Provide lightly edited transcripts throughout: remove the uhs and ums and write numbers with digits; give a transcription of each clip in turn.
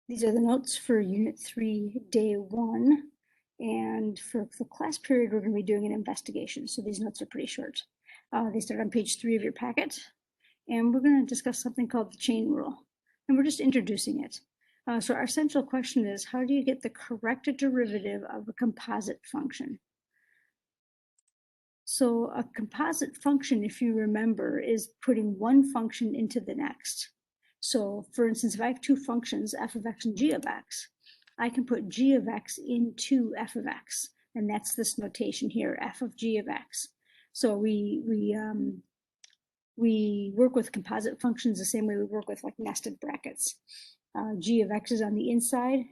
These are the notes for Unit 3, Day 1. And for the class period, we're going to be doing an investigation. So these notes are pretty short. They start on page 3 of your packet. And we're going to discuss something called the chain rule. And we're just introducing it. So our central question is, how do you get the correct derivative of a composite function? So a composite function, if you remember, is putting one function into the next. So for instance, if I have two functions, f of x and g of x, I can put g of x into f of x. And that's this notation here, f of g of x. So we work with composite functions the same way we work with like nested brackets. G of x is on the inside,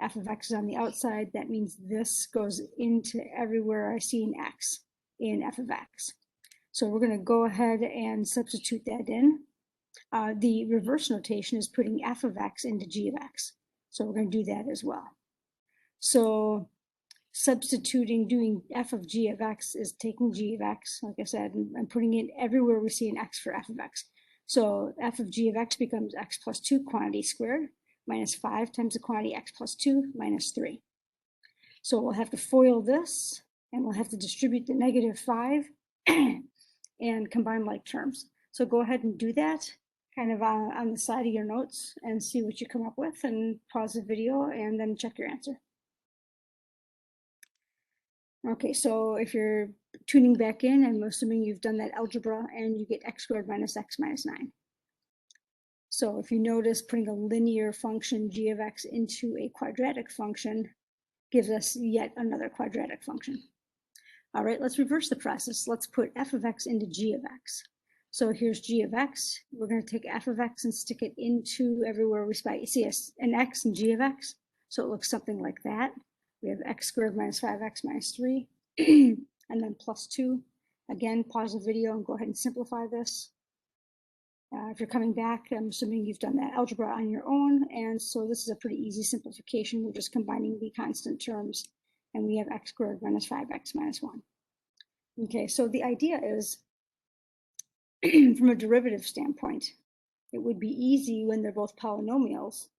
f of x is on the outside. That means this goes into everywhere I see an x in f of x. So we're going to go ahead and substitute that in. The reverse notation is putting f of x into g of x. So we're going to do that as well. So substituting, doing f of g of x is taking g of x, like I said, and putting it everywhere we see an x for f of x. So f of g of x becomes x plus 2 quantity squared minus 5 times the quantity x plus 2 minus 3. So we'll have to FOIL this, and we'll have to distribute the negative 5 and combine like terms. So go ahead and do that kind of on the side of your notes and see what you come up with, and pause the video and then check your answer. Okay, so if you're tuning back in, I'm assuming you've done that algebra and you get x squared minus x minus 9. So if you notice, putting a linear function g of x into a quadratic function gives us yet another quadratic function. All right, let's reverse the process. Let's put f of x into g of x. So here's g of x. We're going to take f of x and stick it into everywhere we see an x and g of x. So it looks something like that. We have x squared minus 5x minus 3, and then plus 2. Again, pause the video and go ahead and simplify this. If you're coming back, I'm assuming you've done that algebra on your own, and so this is a pretty easy simplification. We're just combining the constant terms, and we have x squared minus 5x minus 1. Okay, so the idea is, from a derivative standpoint, it would be easy when they're both polynomials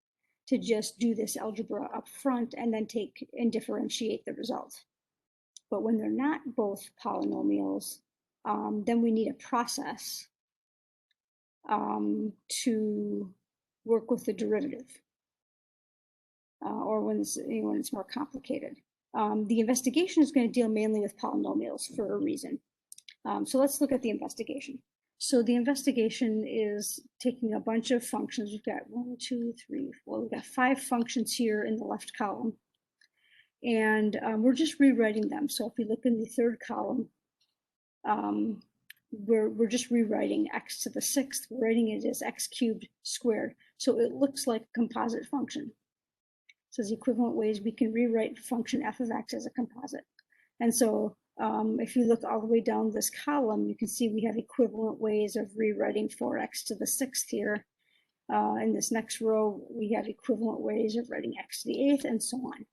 to just do this algebra up front and then take and differentiate the result. But when they're not both polynomials, then we need a process to work with the derivative, or when it's more complicated. The investigation is going to deal mainly with polynomials for a reason. So let's look at the investigation. So the investigation is taking a bunch of functions. We've got 1, 2, 3, 4. We've got 5 functions here in the left column. And we're just rewriting them. So if we look in the third column, we're just rewriting x to the 6th. We're writing it as x cubed squared. So it looks like a composite function. So there's equivalent ways we can rewrite function f of x as a composite. And so if you look all the way down this column, you can see we have equivalent ways of rewriting 4x to the 6th here. In this next row, we have equivalent ways of writing x to the 8th, and so on.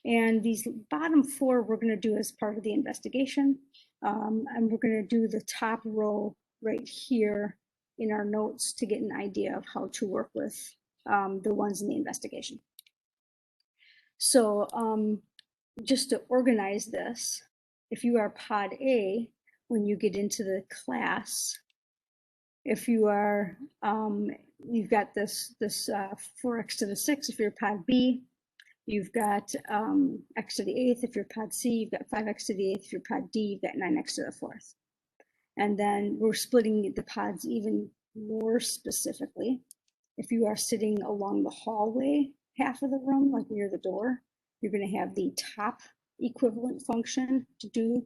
And these bottom 4 we're going to do as part of the investigation. And we're going to do the top row right here in our notes to get an idea of how to work with the ones in the investigation. So just to organize this, if you are pod A, when you get into the class, if you are, you've got this 4x to the 6th. If you're pod B, you've got x to the 8th. If you're pod C, you've got 5x to the 8th. If you're pod D, you've got 9x to the 4th. And then we're splitting the pods even more specifically. If you are sitting along the hallway half of the room, like near the door, you're going to have the top equivalent function to do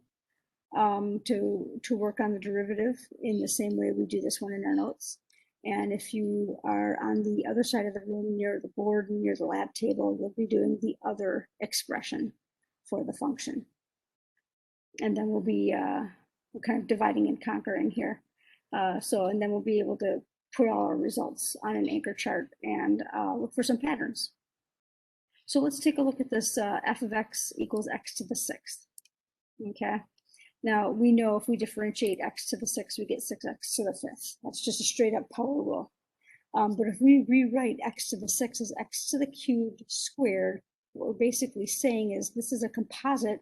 to work on the derivative in the same way we do this one in our notes. And if you are on the other side of the room near the board and near the lab table, you'll be doing the other expression for the function. And then we'll be kind of dividing and conquering here. And then we'll be able to put all our results on an anchor chart and look for some patterns. So let's take a look at this f of x equals x to the 6th. Okay. Now we know if we differentiate x to the 6th, we get 6x to the 5th. That's just a straight up power rule. But if we rewrite x to the 6 as x to the cubed squared, what we're basically saying is this is a composite.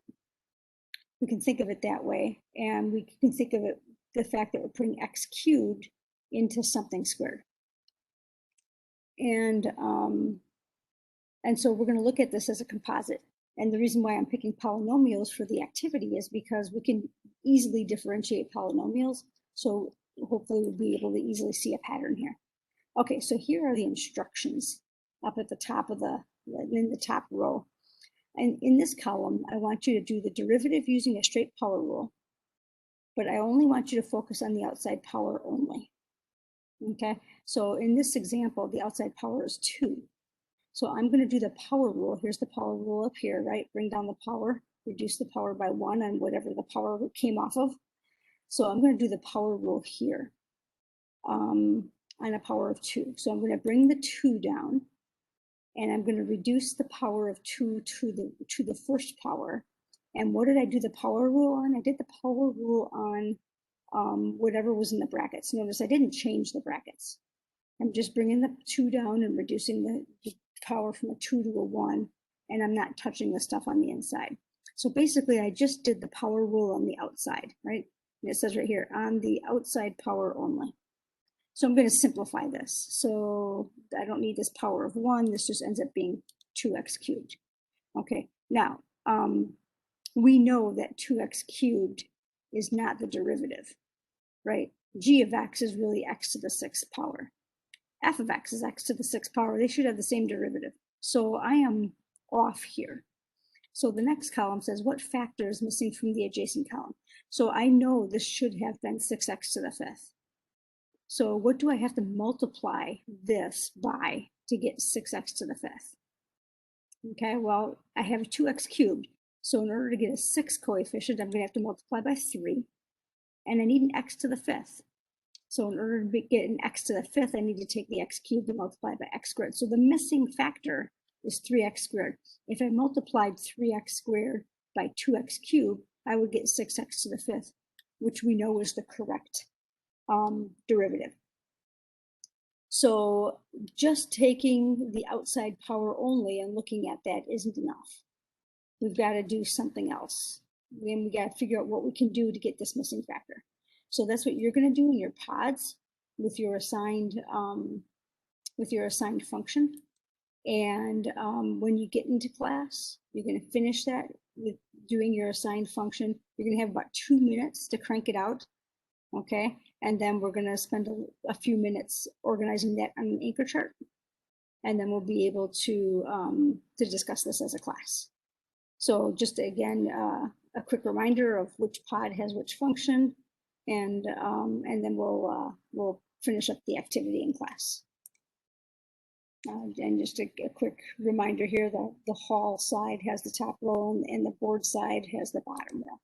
We can think of it that way, and we can think of it the fact that we're putting x cubed into something squared. And so we're going to look at this as a composite. And the reason why I'm picking polynomials for the activity is because we can easily differentiate polynomials. So hopefully we'll be able to easily see a pattern here. Okay, so here are the instructions up at the top of in the top row. And in this column, I want you to do the derivative using a straight power rule, but I only want you to focus on the outside power only. Okay, so in this example, the outside power is 2. So I'm going to do the power rule. Here's the power rule up here, right? Bring down the power, reduce the power by 1 on whatever the power came off of. So I'm going to do the power rule here on a power of 2. So I'm going to bring the 2 down, and I'm going to reduce the power of 2 to the first power. And what did I do the power rule on? I did the power rule on whatever was in the brackets. Notice I didn't change the brackets. I'm just bringing the 2 down and reducing the power from a 2 to a 1, and I'm not touching the stuff on the inside. So basically, I just did the power rule on the outside, right? And it says right here, on the outside power only. So I'm going to simplify this. So I don't need this power of 1. This just ends up being 2x cubed. Okay, now we know that 2x cubed is not the derivative, right? G of x is really x to the 6th power. F of x is x to the 6th power. They should have the same derivative. So I am off here. So the next column says, what factor is missing from the adjacent column? So I know this should have been 6x to the 5th. So what do I have to multiply this by to get 6x to the 5th? Okay, well, I have 2x cubed. So in order to get a 6 coefficient, I'm going to have to multiply by 3. And I need an x to the 5th. So in order to get an x to the 5th, I need to take the x cubed and multiply by x squared. So the missing factor is 3x squared. If I multiplied 3x squared by 2x cubed, I would get 6x to the 5th, which we know is the correct derivative. So just taking the outside power only and looking at that isn't enough. We've got to do something else. And we got to figure out what we can do to get this missing factor. So that's what you're going to do in your pods with your assigned function. And when you get into class, you're going to finish that with doing your assigned function. You're going to have about 2 minutes to crank it out. Okay, and then we're going to spend a few minutes organizing that on an anchor chart, and then we'll be able to discuss this as a class. So just again, a quick reminder of which pod has which function, and then we'll finish up the activity in class. And just a quick reminder here that the hall side has the top row and the board side has the bottom row.